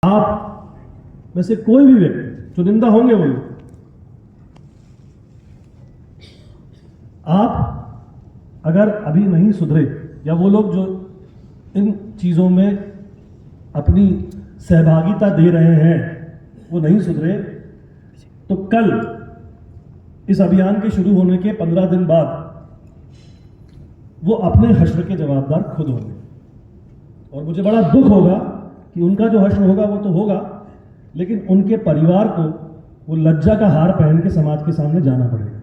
आप में से कोई भी व्यक्ति चुनिंदा होंगे वो लोग, आप अगर अभी नहीं सुधरे या वो लोग जो इन चीज़ों में अपनी सहभागिता दे रहे हैं वो नहीं सुधरे, तो कल इस अभियान के शुरू होने के 15 दिन बाद वो अपने हश्र के जवाबदार खुद होंगे। और मुझे बड़ा दुख होगा कि उनका जो हश्र होगा वो तो होगा, लेकिन उनके परिवार को वो लज्जा का हार पहन के समाज के सामने जाना पड़ेगा।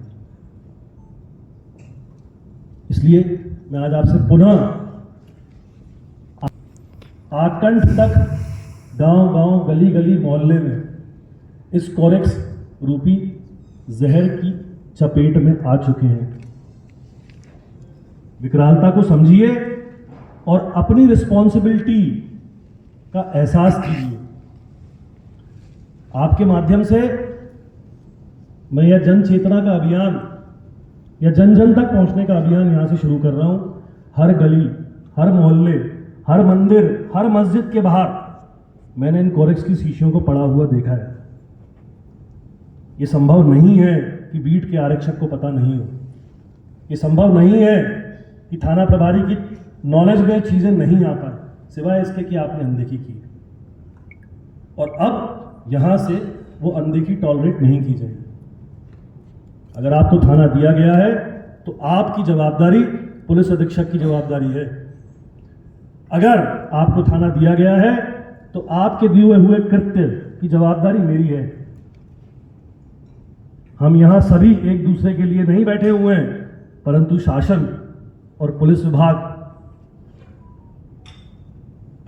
इसलिए मैं आज आपसे पुनः आकंठ तक गांव-गांव, गली-गली, मोहल्ले में इस कोरेक्स रूपी जहर की चपेट में आ चुके हैं। विकरालता को समझिए और अपनी रिस्पॉन्सिबिलिटी का एहसास कीजिए। आपके माध्यम से मैं यह जन चेतना का अभियान या जन जन तक पहुंचने का अभियान यहां से शुरू कर रहा हूं। हर गली, हर मोहल्ले, हर मंदिर, हर मस्जिद के बाहर मैंने इन कोरेक्स की शीशियों को पड़ा हुआ देखा है। यह संभव नहीं है कि बीट के आरक्षक को पता नहीं हो। यह संभव नहीं है कि थाना प्रभारी की नॉलेज में चीजें नहीं आ पाए, सिवाय इसके कि आपने अनदेखी की। और अब यहां से वो अनदेखी टॉलरेट नहीं की जाएगी। अगर आपको थाना दिया गया है तो आपकी जवाबदारी पुलिस अधीक्षक की जवाबदारी है। अगर आपको थाना दिया गया है तो आपके दिए हुए कृत्य की जवाबदारी मेरी है। हम यहां सभी एक दूसरे के लिए नहीं बैठे हुए हैं, परंतु शासन और पुलिस विभाग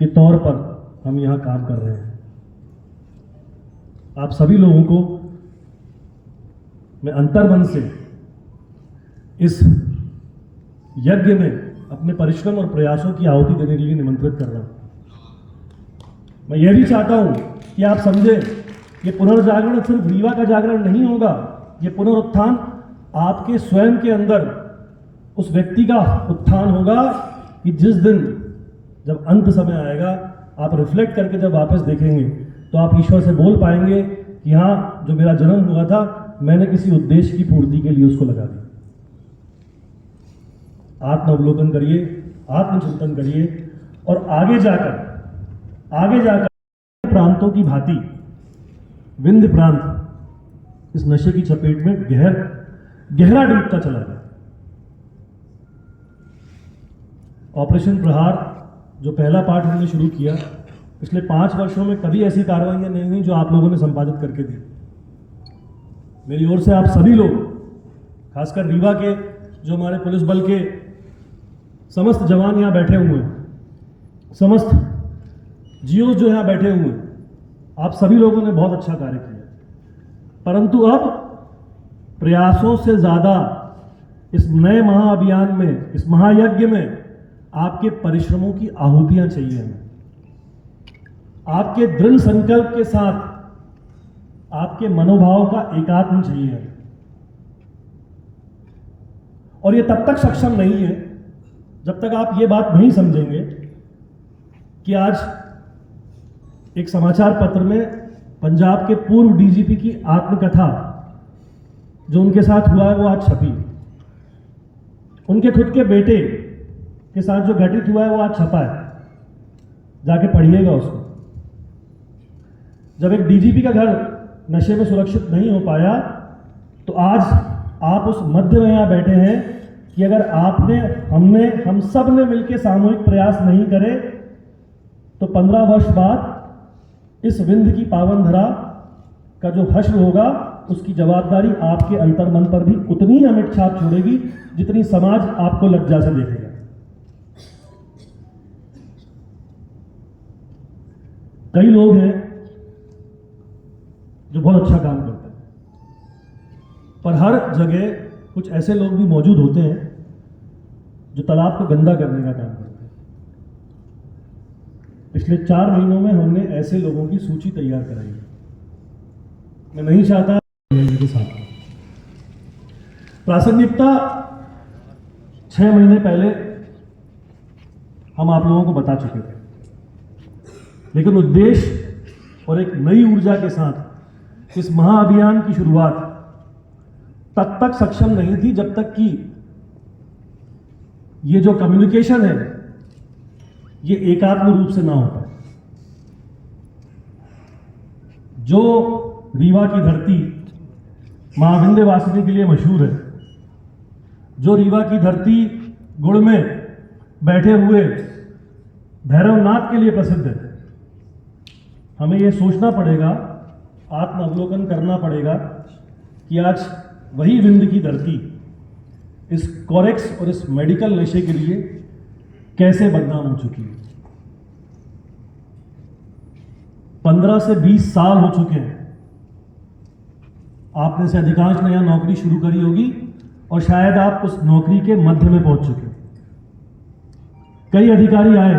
के तौर पर हम यहां काम कर रहे हैं। आप सभी लोगों को मैं अंतर्मन से इस यज्ञ में अपने परिश्रम और प्रयासों की आहुति देने के लिए निमंत्रित कर रहा हूं। मैं यह भी चाहता हूं कि आप समझें, ये पुनर्जागरण सिर्फ रीवा का जागरण नहीं होगा। ये पुनरुत्थान आपके स्वयं के अंदर उस व्यक्ति का उत्थान होगा कि जिस दिन जब अंत समय आएगा, आप रिफ्लेक्ट करके जब वापस देखेंगे तो आप ईश्वर से बोल पाएंगे कि हाँ, जो मेरा जन्म हुआ था मैंने किसी उद्देश्य की पूर्ति के लिए उसको लगा दिया। आत्मावलोकन करिए, आत्मचिंतन करिए और आगे जाकर प्रांतों की भांति विंध्य प्रांत इस नशे की चपेट में गहरा डूबता चला गया। ऑपरेशन प्रहार जो पहला पार्ट हमने शुरू किया, पिछले 5 वर्षों में कभी ऐसी कार्रवाइयां नहीं हुई जो आप लोगों ने संपादित करके दी। मेरी ओर से आप सभी लोग, खासकर रीवा के जो हमारे पुलिस बल के समस्त जवान यहां बैठे हुए हैं, समस्त जीओ जो यहां बैठे हुए हैं, आप सभी लोगों ने बहुत अच्छा कार्य किया। परंतु अब प्रयासों से ज्यादा इस नए महाअभियान में, इस महायज्ञ में आपके परिश्रमों की आहुतियां चाहिए हमें। आपके दृढ़ संकल्प के साथ आपके मनोभाव का एकात्म चाहिए हमें। और ये तब तक सक्षम नहीं है जब तक आप ये बात नहीं समझेंगे कि आज एक समाचार पत्र में पंजाब के पूर्व डीजीपी की आत्मकथा जो उनके साथ हुआ है वो आज छपी। उनके खुद के बेटे के साथ जो घटित हुआ है वो आज छपा है, जाके पढ़िएगा उसको। जब एक डीजीपी का घर नशे में सुरक्षित नहीं हो पाया तो आज आप उस मध्य में यहां बैठे हैं कि अगर हम सब ने मिलकर सामूहिक प्रयास नहीं करे तो 15 वर्ष बाद इस विंध्य की पावन धरा का जो हश्र होगा उसकी जवाबदारी आपके अंतर्मन पर भी उतनी ही अमिट छाप छोड़ेगी जितनी समाज आपको लज्जा से देखेगा। कई लोग हैं जो बहुत अच्छा काम करते हैं, पर हर जगह कुछ ऐसे लोग भी मौजूद होते हैं जो तालाब को गंदा करने का काम करते हैं। पिछले 4 महीनों में हमने ऐसे लोगों की सूची तैयार कराई है। मैं नहीं चाहता के साथ प्रासंगिकता 6 महीने पहले हम आप लोगों को बता चुके थे, लेकिन उद्देश्य और एक नई ऊर्जा के साथ इस महाअभियान की शुरुआत तब तक सक्षम नहीं थी जब तक कि ये जो कम्युनिकेशन है ये एकात्म रूप से ना हो पाए। जो रीवा की धरती मां विंध्यवासिनी के लिए मशहूर है, जो रीवा की धरती गुड़ में बैठे हुए भैरवनाथ के लिए प्रसिद्ध है, हमें यह सोचना पड़ेगा, आत्म अवलोकन करना पड़ेगा कि आज वही विंध्य की धरती इस कॉरेक्स और इस मेडिकल नशे के लिए कैसे बदनाम हो चुकी है। 15 से 20 साल हो चुके हैं। आपने से अधिकांश ने यहां नौकरी शुरू करी होगी और शायद आप उस नौकरी के मध्य में पहुंच चुके हैं। कई अधिकारी आए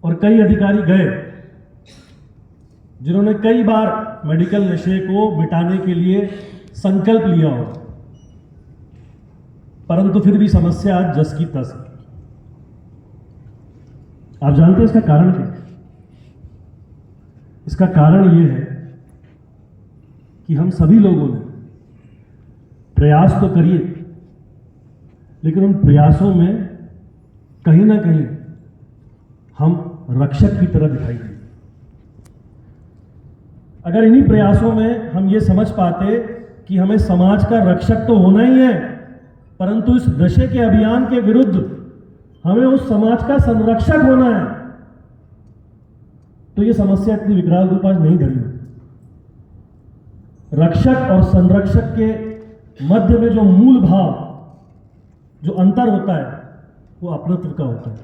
और कई अधिकारी गए जिन्होंने कई बार मेडिकल नशे को मिटाने के लिए संकल्प लिया हो, परंतु फिर भी समस्या आज जस की तस है। आप जानते हैं इसका कारण क्या है? इसका कारण यह है कि हम सभी लोगों ने प्रयास तो करिए, लेकिन उन प्रयासों में कहीं ना कहीं हम रक्षक की तरह दिखाई दिए। अगर इन्हीं प्रयासों में हम ये समझ पाते कि हमें समाज का रक्षक तो होना ही है, परंतु इस नशे के अभियान के विरुद्ध हमें उस समाज का संरक्षक होना है, तो यह समस्या इतनी विकराल रूप आज नहीं धरी होती। रक्षक और संरक्षक के मध्य में जो मूल भाव, जो अंतर होता है, वो अपनत्व का होता है,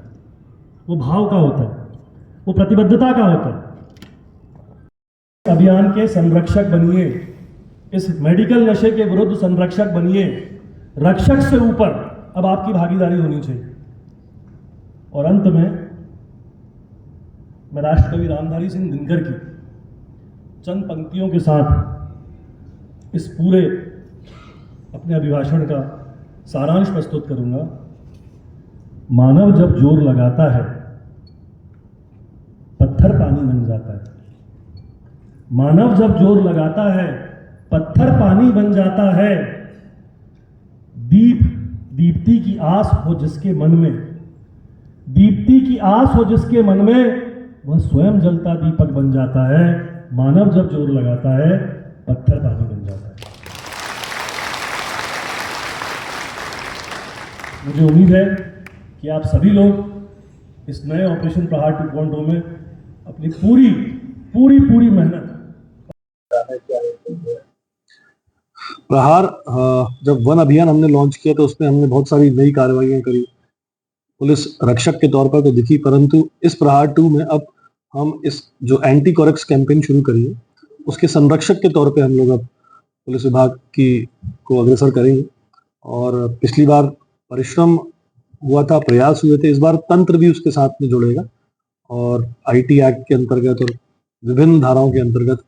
वो भाव का होता है, वो प्रतिबद्धता का होता है। अभियान के संरक्षक बनिए, इस मेडिकल नशे के विरुद्ध संरक्षक बनिए। रक्षक से ऊपर अब आपकी भागीदारी होनी चाहिए। और अंत में मैं राष्ट्रकवि रामधारी सिंह दिनकर की चंद पंक्तियों के साथ इस पूरे अपने अभिभाषण का सारांश प्रस्तुत करूंगा। मानव जब जोर लगाता है, पत्थर पानी बन जाता है। मानव जब जोर लगाता है, पत्थर पानी बन जाता है। दीप्ति की आस हो जिसके मन में, दीप्ति की आस हो जिसके मन में, वह स्वयं जलता दीपक बन जाता है। मानव जब जोर लगाता है, पत्थर पानी बन जाता है। मुझे उम्मीद है कि आप सभी लोग इस नए ऑपरेशन प्रहार 2.0 में अपनी पूरी मेहनत। प्रहार जब वन अभियान हमने लॉन्च किया तो उसमें हमने बहुत सारी नई कार्रवाइयां करी। पुलिस रक्षक के तौर पर तो दिखी, परंतु इस प्रहार 2 में अब हम इस जो एंटी कॉरेक्स कैंपेन शुरू करी है, उसके संरक्षक के तौर पे हम लोग अब पुलिस विभाग को अग्रसर करेंगे। और पिछली बार परिश्रम हुआ था, प्रयास हुए थे, इस बार तंत्र भी उसके साथ में जुड़ेगा और आईटी एक्ट के अंतर्गत और विभिन्न धाराओं के अंतर्गत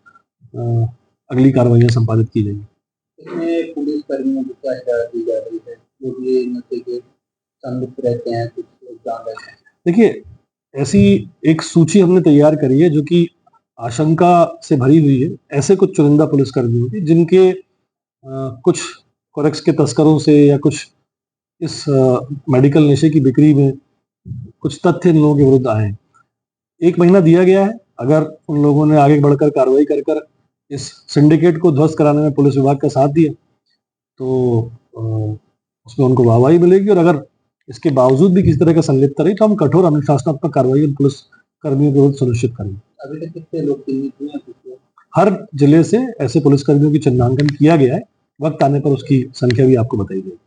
अगली कार्रवाइयां संपादित की जाएंगी। इसमें पुलिस कर्मियों को क्या हिदायत दी जा रही है जो ये नशे के संलिप्त रहते हैं, कुछ जान रहे हैं? देखिए, ऐसी एक सूची हमने तैयार करी है जो कि आशंका से भरी हुई है। ऐसे कुछ चुनिंदा पुलिसकर्मियों की जिनके कुछ कॉरेक्स के तस्करों से या कुछ इस मेडिकल नशे की बिक्री में कुछ तथ्य इन लोगों के विरुद्ध आए हैं। 1 महीना दिया गया है। अगर उन लोगों ने आगे बढ़कर कार्रवाई कर इस सिंडिकेट को ध्वस्त कराने में पुलिस विभाग का साथ दिया तो उसमें उनको वाहवाही मिलेगी। और अगर इसके बावजूद भी किसी तरह का संलिप्त रही तो हम कठोर अनुशासनात्मक कार्रवाई पुलिस कर्मियों के विरुद्ध सुनिश्चित करेंगे। अभी तक कितने लोग चिन्हित हुए हैं? हर जिले से ऐसे पुलिसकर्मियों की चिन्हांकन किया गया है। वक्त आने पर उसकी संख्या भी आपको बताई जाएगी।